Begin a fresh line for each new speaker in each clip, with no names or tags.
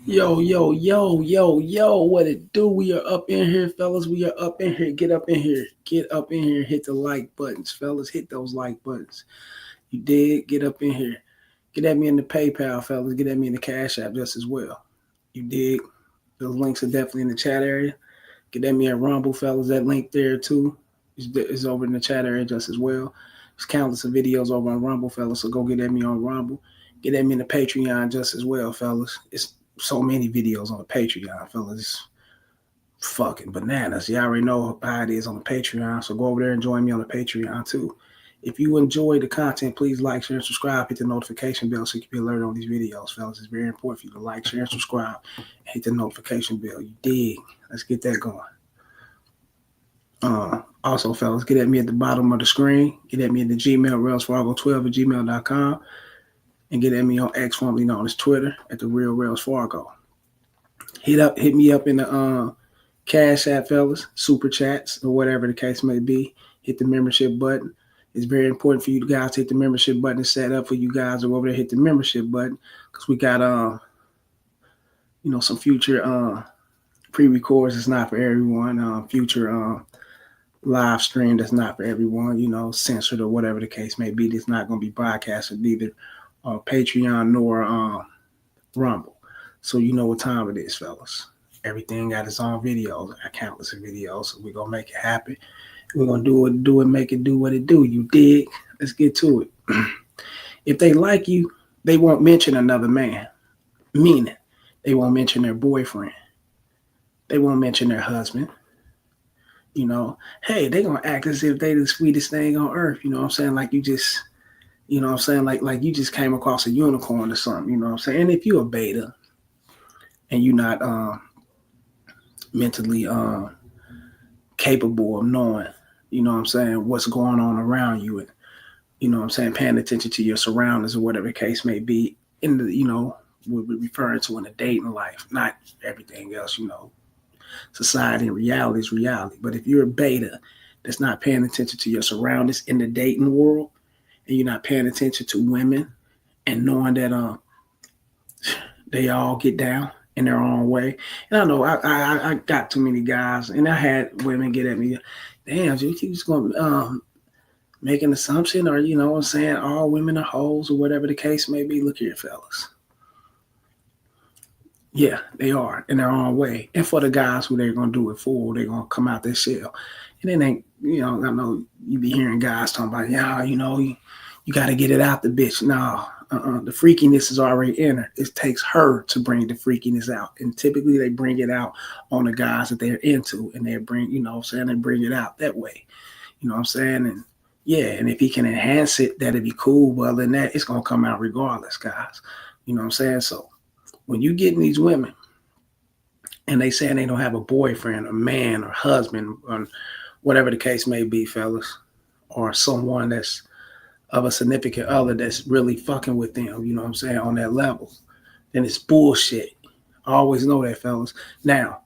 Yo, what it do? We are up in here, fellas. We are up in here. Get up in here. Get up in here. Hit the like buttons, fellas. Hit those like buttons. You did. Get up in here. Get at me in the PayPal, fellas. Get at me in the Cash App just as well. You dig? Those links are definitely in the chat area. Get at me at Rumble, fellas. That link there too is over in the chat area just as well. There's countless of videos over on Rumble, fellas. So go get at me on Rumble. Get at me in the Patreon just as well, fellas. It's so many videos on the Patreon, fellas. It's fucking bananas. You already know how it is on the Patreon. So go over there and join me on the Patreon too. If you enjoy the content, please like, share, and subscribe. Hit the notification bell so you can be alerted on these videos, fellas. It's very important for you to like, share, and subscribe. Hit the notification bell. You dig? Let's get that going. Also, fellas, get at me at the bottom of the screen. Get at me at the Gmail, RailsFargo12 at gmail.com. And get at me on X, formerly known as Twitter, at the Real Rails Fargo. Hit me up in the Cash App, fellas, super chats, or whatever the case may be. Hit the membership button. It's very important for you guys to hit the membership button and set up for you guys to go over there hit the membership button because we got some future pre-records. It's not for everyone. Future live stream that's not for everyone. Censored or whatever the case may be. It's not going to be broadcasted neither Patreon nor Rumble. So you know what time it is, fellas. Everything got its own videos. I countless of videos. So we're gonna make it happen. We're gonna do it, make it do what it do. You dig? Let's get to it. If they like you, they won't mention another man. Meaning, they won't mention their boyfriend. They won't mention their husband. Hey, they gonna act as if they the sweetest thing on earth. You know what I'm saying? Like you just, like you just came across a unicorn or something. You know what I'm saying? And if you're a beta and you're not mentally capable of knowing, what's going on around you and, paying attention to your surroundings or whatever the case may be in the, we're referring to in the dating life, not everything else, society and reality is reality. But if you're a beta that's not paying attention to your surroundings in the dating world and you're not paying attention to women and knowing that they all get down in their own way. And I know I got too many guys, and I had women get at me, damn, you just going to make an assumption or, what I'm saying, all women are hoes or whatever the case may be. Look here, fellas. Yeah, they are in their own way. And for the guys who they're going to do it for, they're going to come out their shell. And it ain't, I know you be hearing guys talking about, yeah, you got to get it out the bitch. No, the freakiness is already in her. It takes her to bring the freakiness out. And typically they bring it out on the guys that they're into. And they bring, they bring it out that way. You know what I'm saying? And yeah, and if he can enhance it, that'd be cool. But other than that, it's going to come out regardless, guys. You know what I'm saying? So when you get these women and they saying they don't have a boyfriend, a man, or husband, or whatever the case may be, fellas, or someone that's of a significant other that's really fucking with them, you know what I'm saying, on that level, then it's bullshit. I always know that, fellas. Now,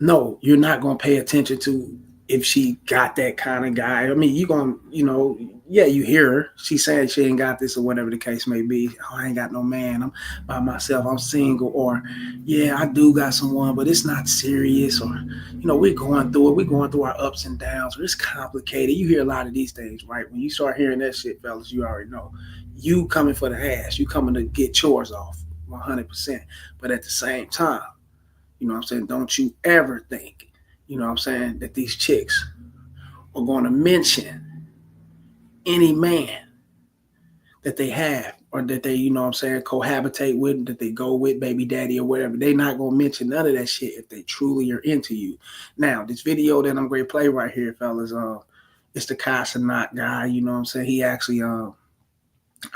no, you're not going to pay attention to if she got that kind of guy. I mean, you going to, yeah, you hear her. She's saying she ain't got this or whatever the case may be. Oh, I ain't got no man. I'm by myself. I'm single. Or, yeah, I do got someone, but it's not serious. Or, we're going through it. We're going through our ups and downs. It's complicated. You hear a lot of these things, right? When you start hearing that shit, fellas, you already know. You coming for the ass. You coming to get chores off 100%. But at the same time, don't you ever think, that these chicks are going to mention any man that they have or that they, cohabitate with, that they go with, baby daddy or whatever. They not going to mention none of that shit if they truly are into you. Now, this video that I'm going to play right here, fellas, it's the Kai Cenat guy, He actually, I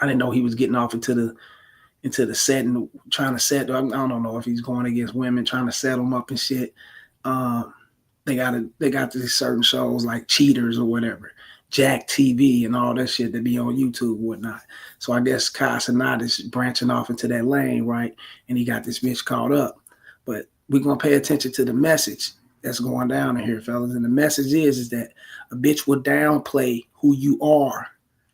didn't know he was getting off into the set and trying to set. I don't know if he's going against women, trying to set them up and shit. They got these certain shows like Cheaters or whatever, Jack TV and all that shit that be on YouTube and whatnot. So I guess Kai Cenat is branching off into that lane, right? And he got this bitch caught up. But we're gonna pay attention to the message that's going down in here, fellas. And the message is that a bitch will downplay who you are.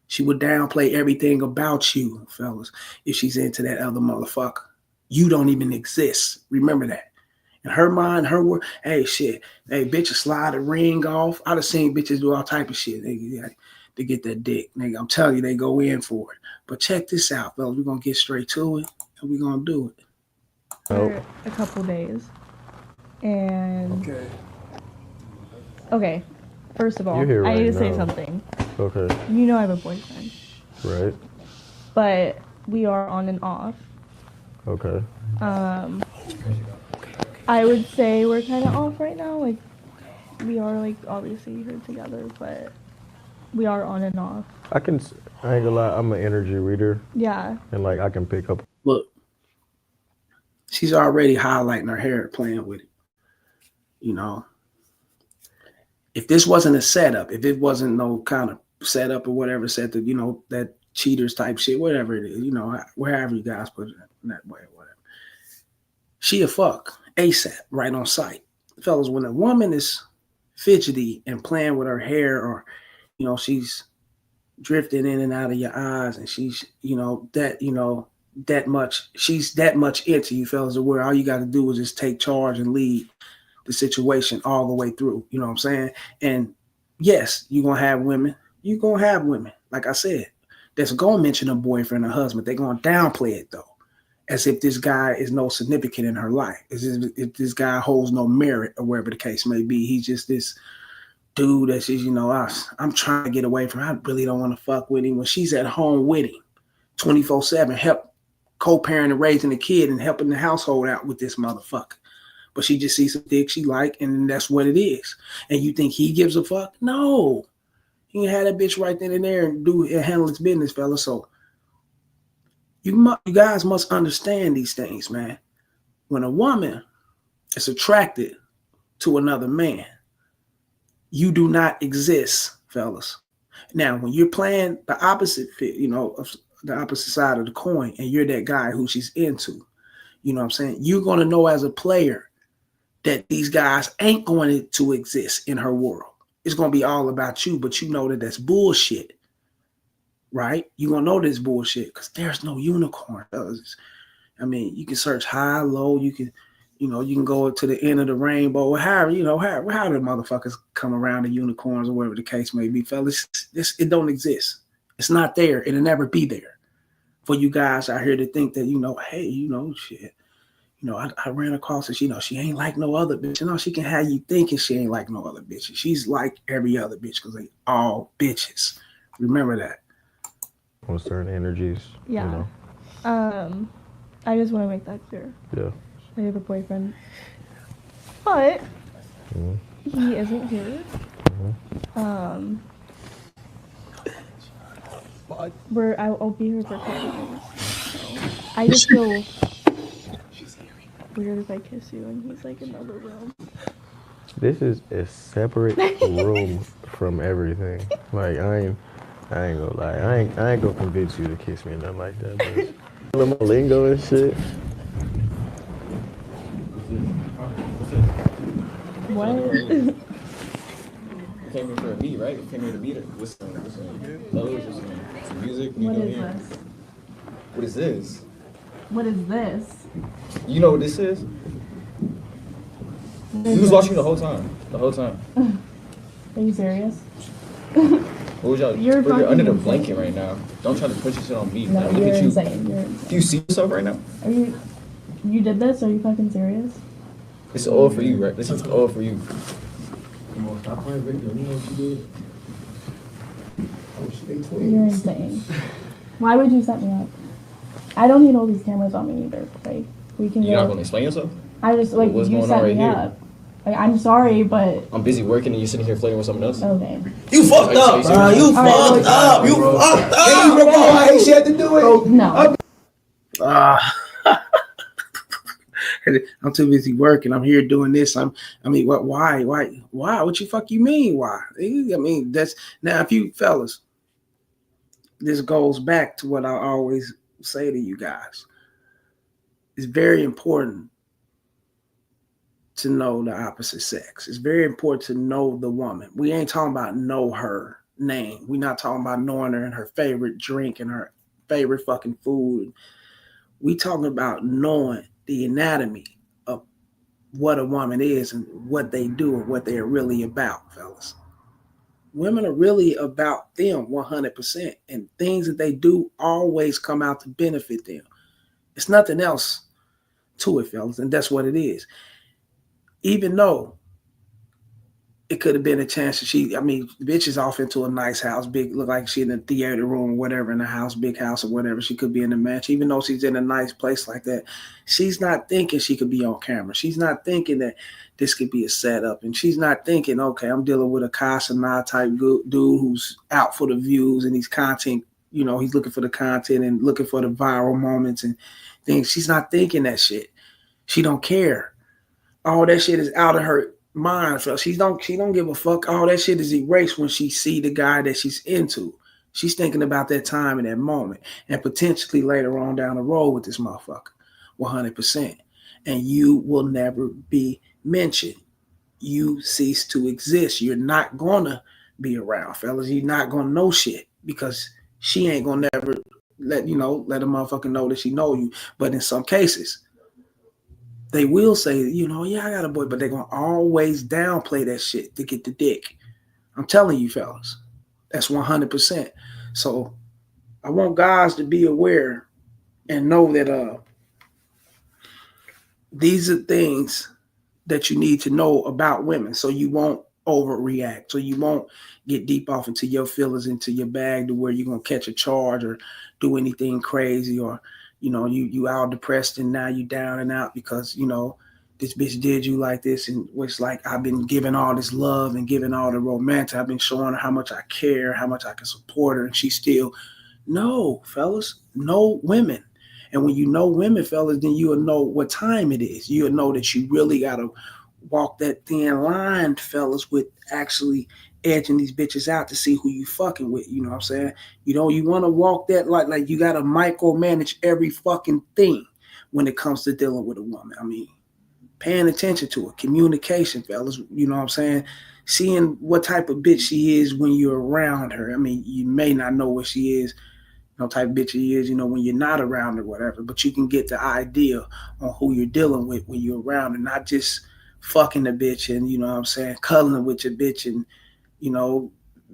She would downplay everything about you, fellas, if she's into that other motherfucker. You don't even exist. Remember that. In her mind, her word, hey, shit, hey, bitches slide a ring off. I done seen bitches do all type of shit. They get that dick. Nigga, I'm telling you, they go in for it. But check this out, fellas. We're going to get straight to it, and we're going to do it.
For a couple days. And okay. First of all, I need to say something.
Okay.
You know I have a boyfriend.
Right.
But we are on and off.
Okay.
I would say we're kind of off right now. Like, we are, like, obviously here together, but we are on and off.
I ain't gonna lie, I'm an energy reader.
Yeah.
And, like, I can pick up.
Look, she's already highlighting her hair, playing with it. You know, if this wasn't a setup, if it wasn't no kind of setup or whatever, set that, you know, that cheaters type shit, whatever it is, you know, wherever you guys put it in that way, whatever. She a fuck ASAP, right on sight. Fellas, when a woman is fidgety and playing with her hair, or, you know, she's drifting in and out of your eyes, and she's, that much, she's that much into you, fellas, where all you got to do is just take charge and lead the situation all the way through. You know what I'm saying? And yes, you're going to have women. You're going to have women, like I said, that's going to mention a boyfriend or husband. They're going to downplay it, though, as if this guy is no significant in her life, as if this guy holds no merit, or wherever the case may be. He's just this dude that says, I'm trying to get away from him. I really don't want to fuck with him. When she's at home with him 24/7, help co-parenting, raising the kid, and helping the household out with this motherfucker. But she just sees some dick she like, and that's what it is. And you think he gives a fuck? No. He can have that bitch right then and there and handle his business, fella. So you guys must understand these things, man. When a woman is attracted to another man, you do not exist, fellas. Now, when you're playing the opposite, the opposite side of the coin, and you're that guy who she's into, you know what I'm saying? You're going to know as a player that these guys ain't going to exist in her world. It's going to be all about you, but you know that that's bullshit, right? You're going to know this bullshit because there's no unicorn, fellas. I mean, you can search high, low, you can go to the end of the rainbow, how the motherfuckers come around the unicorns or whatever the case may be, fellas. It don't exist. It's not there. It'll never be there. For you guys out here to think that, hey, shit. I ran across her. She ain't like no other bitch. She can have you thinking she ain't like no other bitch. She's like every other bitch because they all bitches. Remember that.
On certain energies.
Yeah. I just want to make that clear.
Yeah.
I have a boyfriend, but he isn't here. I'll be here for a couple days. So I just feel weird if I kiss you and he's like in another room.
This is a separate room from everything. Like I ain't gonna lie. I ain't gonna convince you to kiss me or nothing like that. But my lingo and shit.
What?
You came here for a beat, right? You came here to beat it. What's some music?
What is this?
What is this?
What is this?
You know what this is? We was watching the whole time.
Are you serious?
What was y'all?
You're
We're under the
insane.
blanket right now. Don't try to put your shit on me.
No,
Like, look
you're
at you.
insane. You're insane.
Do you see yourself right now?
You did this? Are you fucking serious?
It's all for you, right? This is all for you.
Stop playing video. You know what you did? Oh, stay
You're
twins.
insane. Why would you set me up? I don't need all these cameras on me either. Like, we can
You're not
go.
gonna explain yourself?
I just, like,
What's
you
going
set
on
me
right here?
up. Like, I'm sorry, but.
I'm busy working and you're sitting here flirting with someone else.
Okay.
You fucked up, bro. You fucked up. You fucked up. You remember why ain't shit to do it?
No.
I'm too busy working. I'm here doing this. Why? What you fuck you mean? Why? I mean, that's now if you fellas, this goes back to what I always say to you guys. It's very important to know the opposite sex. It's very important to know the woman. We ain't talking about know her name. We're not talking about knowing her and her favorite drink and her favorite fucking food. We talking about knowing the anatomy of what a woman is and what they do and what they're really about, fellas. Women are really about them 100%, and things that they do always come out to benefit them. It's nothing else to it, fellas, and that's what it is. Even though it could have been a chance that the bitch is off into a nice house, big, look like she in a theater room or whatever in the house, big house or whatever. She could be in the match, even though she's in a nice place like that. She's not thinking she could be on camera. She's not thinking that this could be a setup. And she's not thinking, okay, I'm dealing with a Casanat type dude who's out for the views and he's content, he's looking for the content and looking for the viral moments and things. She's not thinking that shit. She don't care. All that shit is out of her mind. So she don't give a fuck. All that shit is erased when she see the guy that she's into. She's thinking about that time and that moment and potentially later on down the road with this motherfucker 100%. And you will never be mentioned. You cease to exist. You're not gonna be around, fellas. You're not gonna know shit because she ain't gonna never let a motherfucker know that she know you. But in some cases, they will say, yeah, I got a boy, but they're going to always downplay that shit to get the dick. I'm telling you, fellas, that's 100%. So I want guys to be aware and know that these are things that you need to know about women so you won't overreact, so you won't get deep off into your feelings, into your bag to where you're going to catch a charge or do anything crazy or you all depressed and now you down and out because, this bitch did you like this. And it's like, I've been giving all this love and giving all the romantic. I've been showing her how much I care, how much I can support her. And she still, no, fellas, know women. And when you know women, fellas, then you'll know what time it is. You'll know that you really got to walk that thin line, fellas, with actually edging these bitches out to see who you fucking with. You know what I'm saying? You want to walk that like you got to micromanage every fucking thing when it comes to dealing with a woman. I mean, paying attention to her, communication, fellas. You know what I'm saying? Seeing what type of bitch she is when you're around her. I mean, you may not know what she is, type of bitch she is, when you're not around her, whatever, but you can get the idea on who you're dealing with when you're around her, not just fucking the bitch and, cuddling with your bitch and,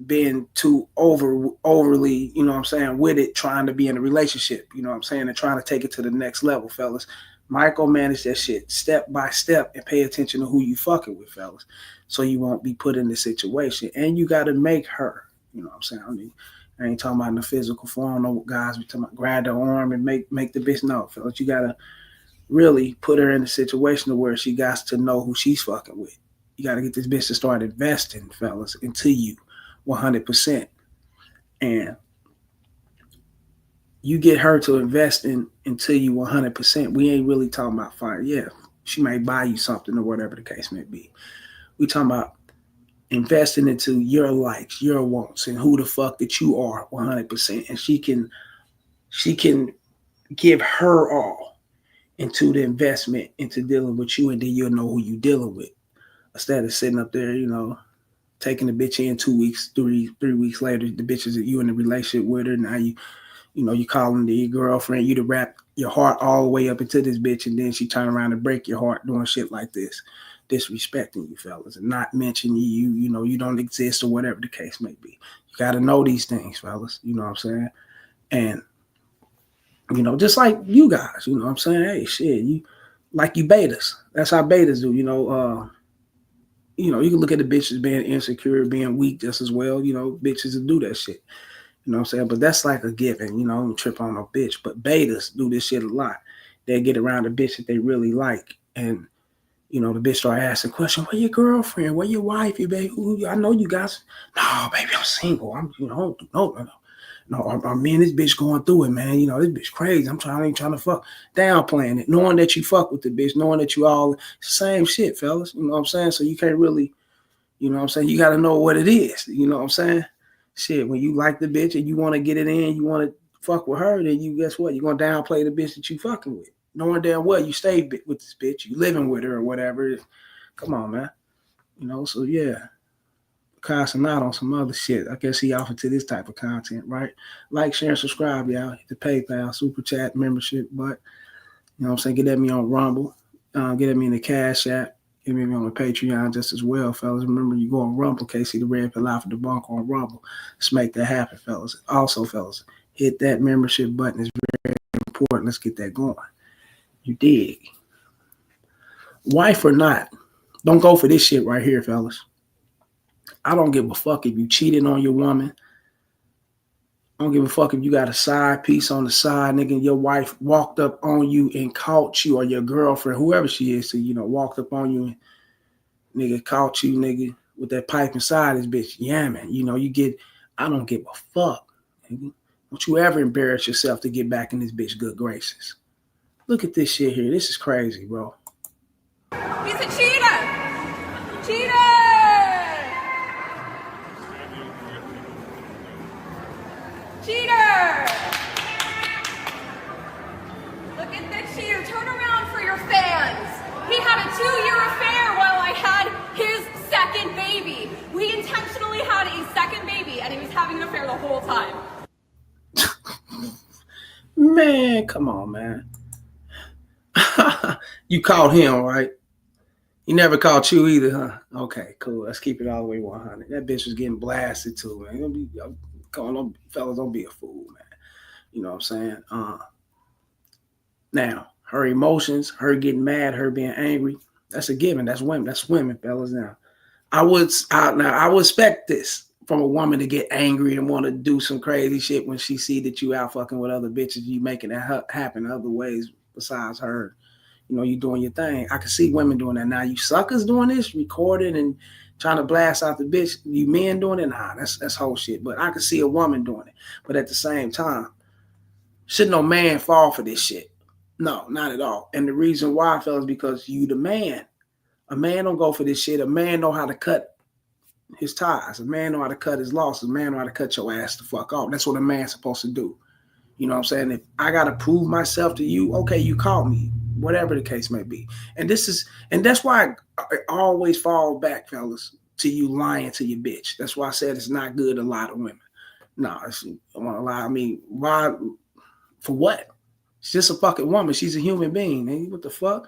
being too overly, with it, trying to be in a relationship, and trying to take it to the next level, fellas. Micromanage that shit step by step and pay attention to who you fucking with, fellas, so you won't be put in this situation. And you got to make her, I mean, I ain't talking about in the physical form. No guys be talking about grab the arm and make the bitch know, fellas. You got to really put her in a situation where she got to know who she's fucking with. You got to get this bitch to start investing, fellas, into you 100%. And you get her to invest into you 100%. We ain't really talking about fire. Yeah, she may buy you something or whatever the case may be. We talking about investing into your likes, your wants, and who the fuck that you are 100%. And she can give her all into the investment, into dealing with you, and then you'll know who you dealing with. Instead of sitting up there, taking the bitch in 2 weeks, three weeks later, the bitches that you in a relationship with her. Now you calling the girlfriend, you to wrap your heart all the way up into this bitch, and then she turn around and break your heart doing shit like this, disrespecting you, fellas, and not mentioning you, you don't exist or whatever the case may be. You got to know these things, fellas. You know what I'm saying? And just like you guys, you know what I'm saying? Hey, shit, you betas. That's how betas do, you can look at the bitches being insecure, being weak just as well. Bitches will do that shit. You know what I'm saying? But that's like a given, don't trip on no bitch. But betas do this shit a lot. They get around a bitch that they really like. And, the bitch start asking questions. Where your girlfriend? Where your wife? You baby? I know you guys. No, baby, I'm single. No, me and this bitch going through it, man. This bitch crazy. I'm trying to fuck. Downplaying it. Knowing that you fuck with the bitch. Knowing that you all same shit, fellas. You know what I'm saying? So you can't really, you got to know what it is. You know what I'm saying? Shit, when you like the bitch and you want to get it in, you want to fuck with her, then you guess what? You're going to downplay the bitch that you fucking with. Knowing damn well you stay with this bitch. You living with her or whatever. Come on, man. So yeah. Casting out on some other shit. I guess he offered to this type of content, right? Like, share, and subscribe, y'all. The PayPal, Super Chat, membership, but you know what I'm saying? Get at me on Rumble. Get at me in the Cash App. Get me on the Patreon just as well, fellas. Remember, you go on Rumble, Casey the Red Pill Alpha Debunk on Rumble. Let's make that happen, fellas. Also, fellas, hit that membership button. It's very important. Let's get that going. You dig? Wife or not, don't go for this shit right here, fellas. I don't give a fuck if you cheated on your woman. I don't give a fuck if you got a side piece on the side, nigga, and your wife walked up on you and caught you, or your girlfriend, whoever she is, so, you know, walked up on you and, nigga, caught you, nigga, with that pipe inside this bitch. Yeah, man, you know, I don't give a fuck, nigga. Don't you ever embarrass yourself to get back in this bitch good graces. Look at this shit here. This is crazy, bro.
He's a cheater! Cheater! Cheater! Look at the cheater. Turn around for your fans. He had a 2-year affair while I had his second baby. We intentionally had a second baby, and he was having an affair the whole time.
Man, come on, man. You caught him, right? He never caught you either, huh? Okay, cool. Let's keep it all the way 100. That bitch was getting blasted too, man. Come on, fellas, don't be a fool, man. You know what I'm saying? Now, her emotions, her getting mad, her being angry, that's a given. That's women. That's women, fellas. Now, I would expect this from a woman to get angry and want to do some crazy shit when she see that you out fucking with other bitches. You making it happen other ways besides her. You know, you doing your thing. I can see women doing that. Now, you suckers doing this, recording and trying to blast out the bitch. You men doing it? Nah, that's whole shit. But I can see a woman doing it. But at the same time, should no man fall for this shit? No, not at all. And the reason why, fellas, because you the man. A man don't go for this shit. A man know how to cut his ties. A man know how to cut his losses. A man know how to cut your ass the fuck off. That's what a man's supposed to do. You know what I'm saying? If I got to prove myself to you, okay, you call me. Whatever the case may be. And that's why I always fall back, fellas, to you lying to your bitch. That's why I said it's not good to lie to women. No, I want to lie. I mean, why? For what? She's just a fucking woman. She's a human being, man. What the fuck?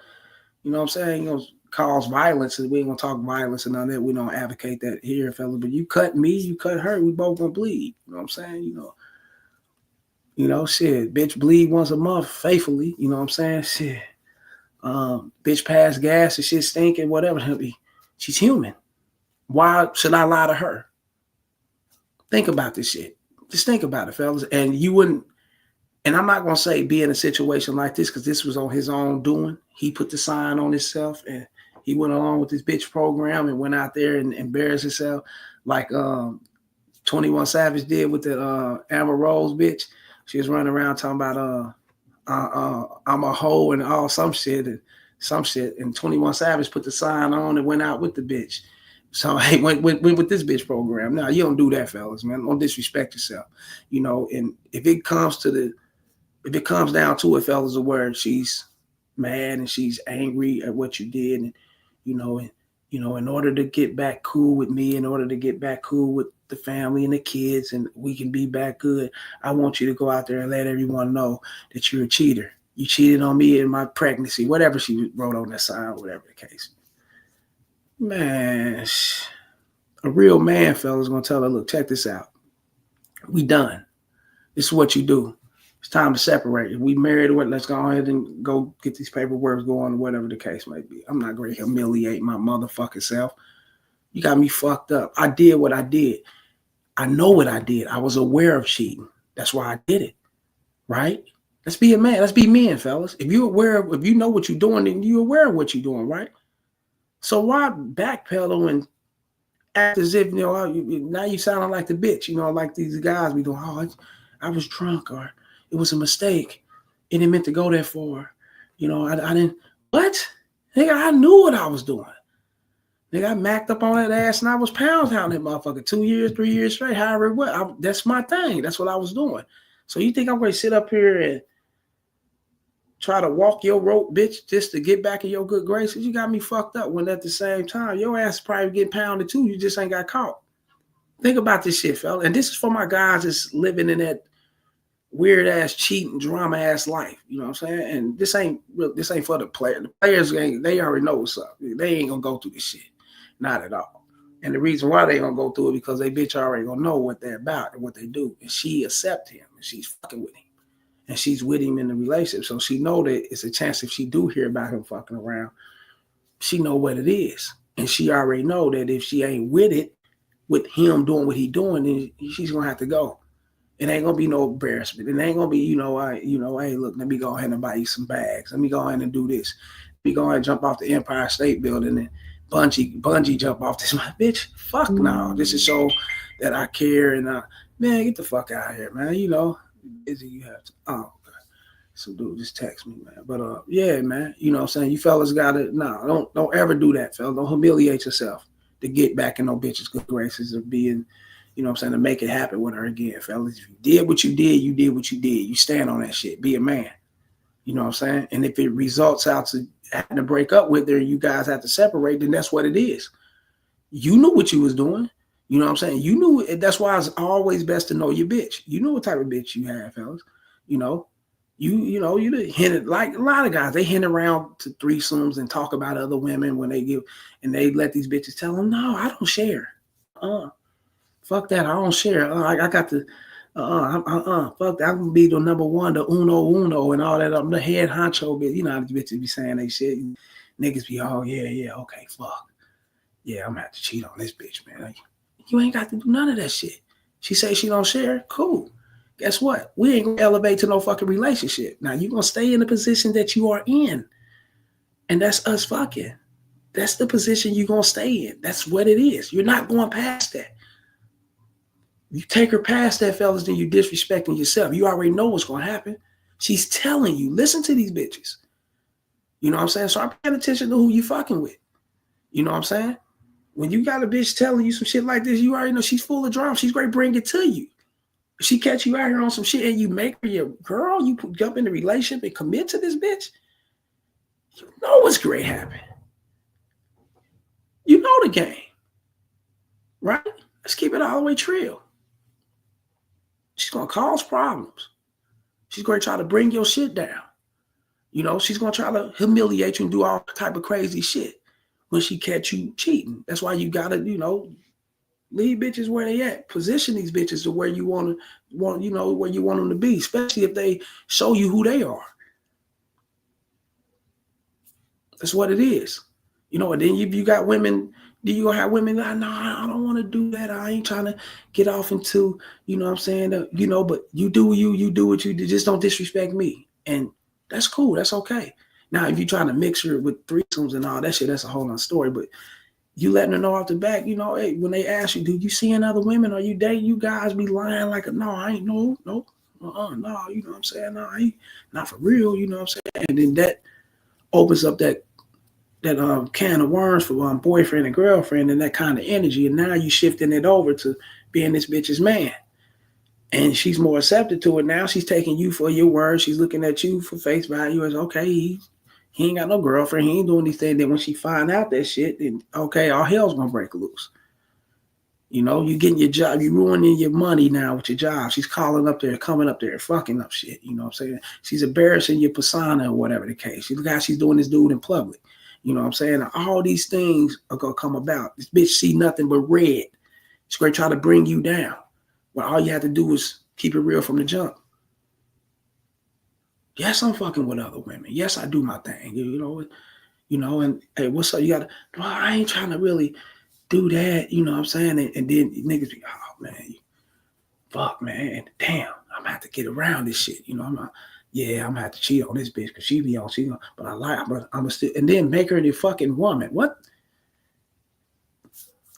You know what I'm saying? You know, cause violence, and we ain't gonna talk violence and none of that. We don't advocate that here, fellas. But you cut me, you cut her, we both gonna bleed. You know what I'm saying? You know, shit, bitch bleed once a month faithfully. You know what I'm saying? Shit. Bitch pass gas and shit stinking, whatever. She's human. Why should I lie to her? Think about this shit. Just think about it, fellas. And you wouldn't, and I'm not gonna say be in a situation like this because this was on his own doing. He put the sign on himself and he went along with this bitch program and went out there and embarrassed himself like 21 Savage did with the Amber Rose bitch. She was running around talking about I'm a hoe and all some shit. And 21 Savage put the sign on and went out with the bitch. So hey, went with this bitch program. Now you don't do that, fellas, man. Don't disrespect yourself. You know, and if it comes down to it, fellas, a word, she's mad and she's angry at what you did, and in order to get back cool with me, in order to get back cool with the family and the kids, and we can be back good, I want you to go out there and let everyone know that you're a cheater. You cheated on me in my pregnancy, whatever she wrote on that sign, whatever the case. Man, a real man, fellas, gonna tell her, look, check this out. We done. This is what you do. It's time to separate. If we married, let's go ahead and go get these paperwork going, whatever the case may be. I'm not going to humiliate my motherfucking self. You got me fucked up. I did what I did. I know what I did. I was aware of cheating. That's why I did it. Right? Let's be a man. Let's be men, fellas. If you know what you're doing, then you're aware of what you're doing, right? So why backpedal and act as if, now you sounding like the bitch, like these guys be doing, I was drunk, or it was a mistake. It didn't meant to go that far. I didn't, what? Nigga, I knew what I was doing. Nigga, I macked up on that ass and I was pound hounding that motherfucker 2 years, 3 years straight, however it was. That's my thing. That's what I was doing. So you think I'm going to sit up here and try to walk your rope, bitch, just to get back in your good graces? You got me fucked up when at the same time, your ass is probably getting pounded too. You just ain't got caught. Think about this shit, fella. And this is for my guys that's living in that weird ass, cheating, drama ass life. You know what I'm saying? And this ain't for the player. The players, they already know what's up. They ain't gonna go through this shit. Not at all. And the reason why they gonna go through it because they bitch already gonna know what they're about and what they do. And she accept him and she's fucking with him. And she's with him in the relationship. So she know that it's a chance if she do hear about him fucking around, she know what it is. And she already know that if she ain't with it, with him doing what he doing, then she's gonna have to go. It ain't gonna be no embarrassment. It ain't gonna be, hey, look, let me go ahead and buy you some bags. Let me go ahead and do this. Let me go ahead and jump off the Empire State Building and bungee jump off this. My bitch, fuck no. This is so that I care and man, get the fuck out of here, man. Busy you have to. Oh, okay. So dude, just text me, man. But yeah, man. You know what I'm saying? You fellas gotta don't ever do that, fella. Don't humiliate yourself to get back in no bitch's good graces of being, you know what I'm saying, to make it happen with her again, fellas. If you did what you did, you did what you did. You stand on that shit. Be a man. You know what I'm saying? And if it results out to having to break up with her and you guys have to separate, then that's what it is. You knew what you was doing. You know what I'm saying? You knew. That's why it's always best to know your bitch. You know what type of bitch you have, fellas. You hinted, like a lot of guys, they hint around to threesomes and talk about other women when they they let these bitches tell them, no, I don't share. Fuck that, I don't share. I got to, fuck that, I'm gonna be the number one, the uno, and all that. I'm the head honcho bitch. You know how these bitches be saying they shit. Niggas be, oh yeah, okay, fuck. Yeah, I'm gonna have to cheat on this bitch, man. Like, you ain't got to do none of that shit. She say she don't share, cool. Guess what? We ain't gonna elevate to no fucking relationship. Now you're gonna stay in the position that you are in. And that's us fucking. That's the position you're gonna stay in. That's what it is. You're not going past that. You take her past that, fellas, then you're disrespecting yourself. You already know what's gonna happen. She's telling you, listen to these bitches. You know what I'm saying? Start paying attention to who you fucking with. You know what I'm saying? When you got a bitch telling you some shit like this, you already know she's full of drama. She's great, bring it to you. If she catch you out here on some shit and you make her your girl, you jump in the relationship and commit to this bitch, you know what's great happen. You know the game, right? Let's keep it all the way real. She's going to cause problems. She's going to try to bring your shit down. She's going to try to humiliate you and do all type of crazy shit when she catch you cheating. That's why you got to, leave bitches where they at. Position these bitches to where you want where you want them to be, especially if they show you who they are. That's what it is. And then you got women, then you gonna have women like, no, I don't want to do that. I ain't trying to get off into, you know what I'm saying? But you do you do what you do. Just don't disrespect me. And that's cool. That's okay. Now, if you're trying to mix her with threesomes and all that shit, that's a whole nother story. But you letting her know off the back, hey, when they ask you, do you seeing other women? Are you dating? You guys be lying like, no, I ain't, no, you know what I'm saying? No, I ain't, not for real, you know what I'm saying? And then that opens up that can of worms for boyfriend and girlfriend and that kind of energy. And now you shifting it over to being this bitch's man. And she's more accepted to it. Now she's taking you for your word. She's looking at you for face value as, okay, he ain't got no girlfriend. He ain't doing anything. Then when she find out that shit, then okay, all hell's gonna break loose. You getting your job, you ruining your money now with your job. She's calling up there, coming up there, fucking up shit. You know what I'm saying? She's embarrassing your persona or whatever the case. Look how she's doing this dude in public. You know what I'm saying? All these things are gonna come about. This bitch see nothing but red. She's gonna try to bring you down. But all you have to do is keep it real from the jump. Yes, I'm fucking with other women. Yes, I do my thing. And hey, what's up? I ain't trying to really do that. You know what I'm saying? And then niggas be, oh man, fuck man, damn, I'm gonna have to get around this shit. I'm gonna have to cheat on this bitch because she be on, but I'm still, and then make her the fucking woman. What?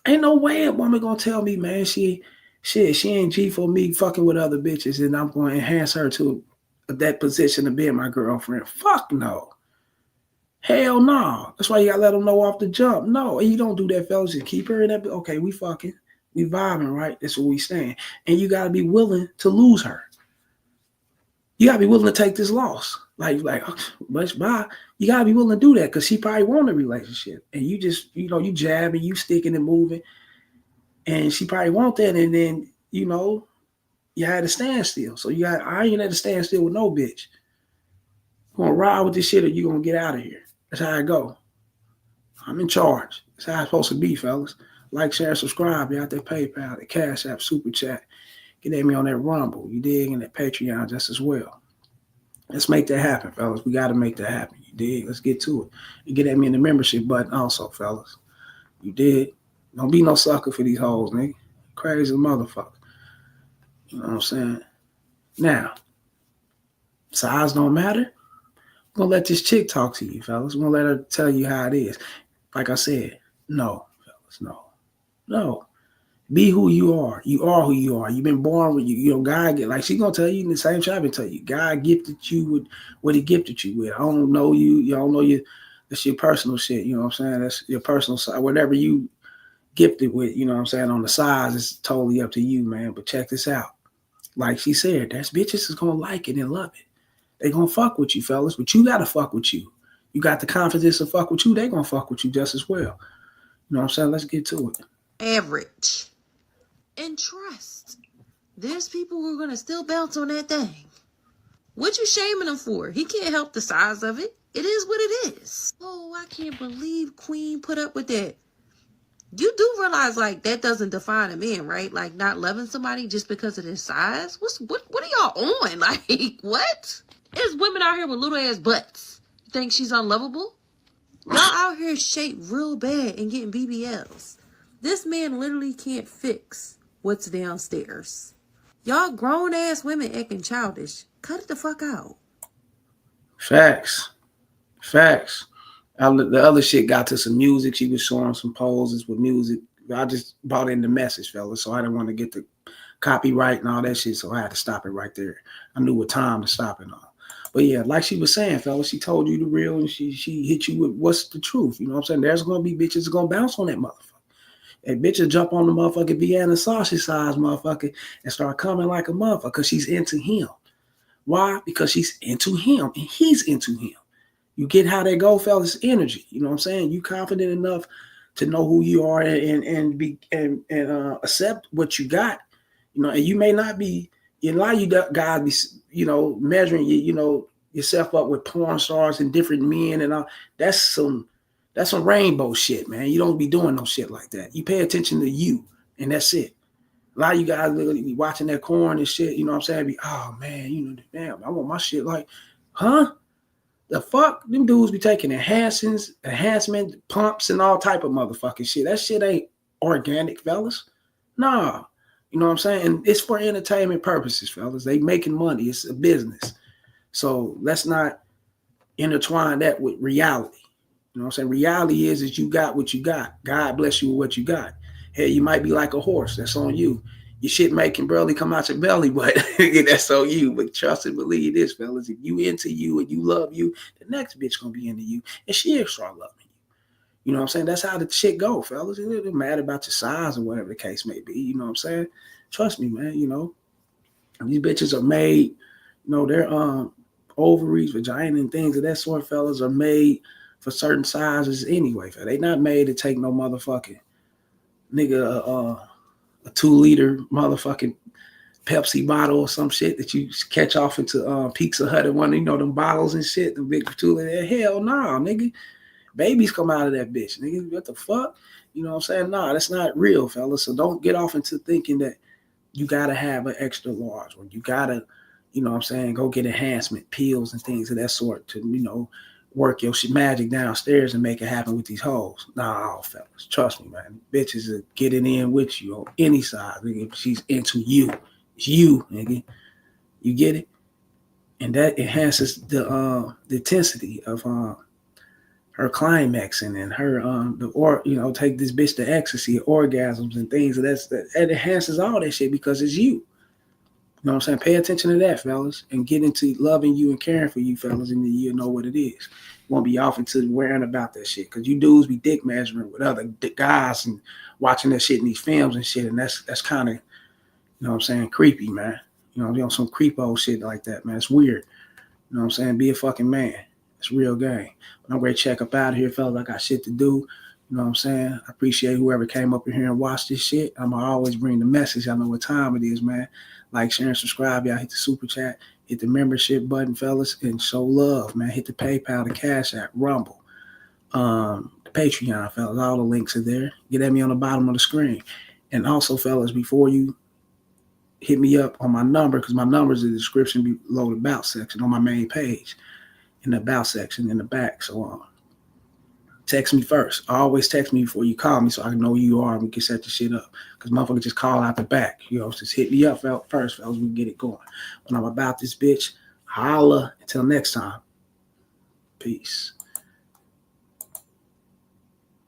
Ain't no way a woman gonna tell me, man, she ain't G for me fucking with other bitches, and I'm gonna enhance her to that position of being my girlfriend. Fuck no. Hell no. That's why you gotta let them know off the jump. No, you don't do that, fellas. Just keep her in that. Okay, we fucking, we vibing, right? That's what we saying. And you gotta be willing to lose her. You gotta be willing to take this loss. Like, much bye. You gotta be willing to do that because she probably want a relationship. And you just, you jabbing, you sticking and moving. And she probably want that, and then, you know, you had to stand still. So I ain't at to stand still with no bitch. You gonna ride with this shit or you gonna get out of here. That's how I go. I'm in charge. That's how it's supposed to be, fellas. Like, share, subscribe. You out there, PayPal, the Cash App, Super Chat. Get at me on that Rumble. You dig? And that Patreon just as well. Let's make that happen, fellas. We got to make that happen. You dig? Let's get to it. You get at me in the membership button also, fellas. You dig? Don't be no sucker for these hoes, nigga. Crazy motherfucker. You know what I'm saying? Now, size don't matter. We're going to let this chick talk to you, fellas. We're going to let her tell you how it is. Like I said, no, fellas, no. No. Be who you are. You are who you are. You've been born with you. You know, God, like she going to tell you in the same shit I've been telling you. God gifted you with what he gifted you with. I don't know you. You don't know you. That's your personal shit. You know what I'm saying? That's your personal side. Whatever you gifted with, you know what I'm saying, on the size, it's totally up to you, man. But check this out. Like she said, there's bitches that's going to like it and love it. They going to fuck with you, fellas, but you got to fuck with you. You got the confidence to fuck with you, they going to fuck with you just as well. You know what I'm saying? Let's get to it.
Average. And trust. There's people who are going to still bounce on that thing. What you shaming him for? He can't help the size of it. It is what it is. Oh, I can't believe Queen put up with that. You do realize, like, that doesn't define a man, right? Like, not loving somebody just because of their size? What are y'all on? Like, what? There's women out here with little ass butts. You think she's unlovable? Y'all out here shaped real bad and getting BBLs. This man literally can't fix what's downstairs. Y'all grown ass women acting childish. Cut it the fuck out.
Facts. The other shit got to some music. She was showing some poses with music. I just brought in the message, fellas, so I didn't want to get the copyright and all that shit, so I had to stop it right there. I knew what time to stop it on. But yeah, like she was saying, fellas, she told you the real, and she hit you with what's the truth. You know what I'm saying? There's going to be bitches going to bounce on that motherfucker. And bitches jump on the motherfucking Vienna sausage size motherfucker and start coming like a motherfucker because she's into him. Why? Because she's into him and he's into him. You get how they go, fellas? Energy. You know what I'm saying? You confident enough to know who you are and be and accept what you got. You know, and you may not be. A lot of you guys be, you know, measuring yourself up with porn stars and different men and all. That's some rainbow shit, man. You don't be doing no shit like that. You pay attention to you, and that's it. A lot of you guys literally be watching that corn and shit. You know what I'm saying? Be, oh man, you know, damn, I want my shit like, huh? The fuck? Them dudes be taking enhancement pumps and all type of motherfucking shit. That shit ain't organic, fellas. Nah. You know what I'm saying? And it's for entertainment purposes, fellas. They making money. It's a business. So let's not intertwine that with reality. You know what I'm saying? Reality is you got what you got. God bless you with what you got. Hey, you might be like a horse. That's on you. Your shit making barely come out your belly, but that's on you. But trust and believe this, fellas. If you into you and you love you, the next bitch gonna be into you, and she'll start loving you. You know what I'm saying? That's how the shit go, fellas. It doesn't matter about your size or whatever the case may be. You know what I'm saying? Trust me, man. You know, these bitches are made. You know, their ovaries, vagina, and things of that sort, fellas, are made for certain sizes anyway. They not made to take no motherfucking nigga a 2-liter motherfucking Pepsi bottle or some shit that you catch off into Pizza Hut and one, you know, them bottles and shit, the big 2-liter. Hell no, nigga. Babies come out of that bitch, nigga. What the fuck? You know what I'm saying? Nah, that's not real, fellas. So don't get off into thinking that you gotta have an extra large or you gotta, you know what I'm saying, go get enhancement pills and things of that sort to, you know, work your shit magic downstairs and make it happen with these hoes. Nah, fellas, trust me, man. Bitches are getting in with you on any side, nigga. She's into you. It's you, nigga. You get it? And that enhances the intensity of her climaxing and her take this bitch to ecstasy, orgasms and things. That enhances all that shit because it's you. You know what I'm saying? Pay attention to that, fellas, and get into loving you and caring for you, fellas, and then you'll know what it is. You won't be off into wearing about that shit because you dudes be dick measuring with other guys and watching that shit in these films and shit, and that's kind of, you know what I'm saying, creepy, man. You know, some creepo shit like that, man. It's weird. You know what I'm saying? Be a fucking man. It's real game. But I'm ready to check up out of here, fellas. I got shit to do. You know what I'm saying? I appreciate whoever came up in here and watched this shit. I'm gonna always bring the message. I know what time it is, man. Like, share, and subscribe. Y'all hit the super chat, hit the membership button, fellas, and show love, man. Hit the PayPal, the Cash App, Rumble, the Patreon, fellas. All the links are there. Get at me on the bottom of the screen. And also, fellas, before you hit me up on my number, because my number is in the description below the About section on my main page, in the About section in the back. So text me first. Always text me before you call me so I can know who you are and we can set the shit up. Because motherfuckers just call out the back. You know, just hit me up first, fellas. We can get it going. When I'm about this bitch, holla. Until next time. Peace.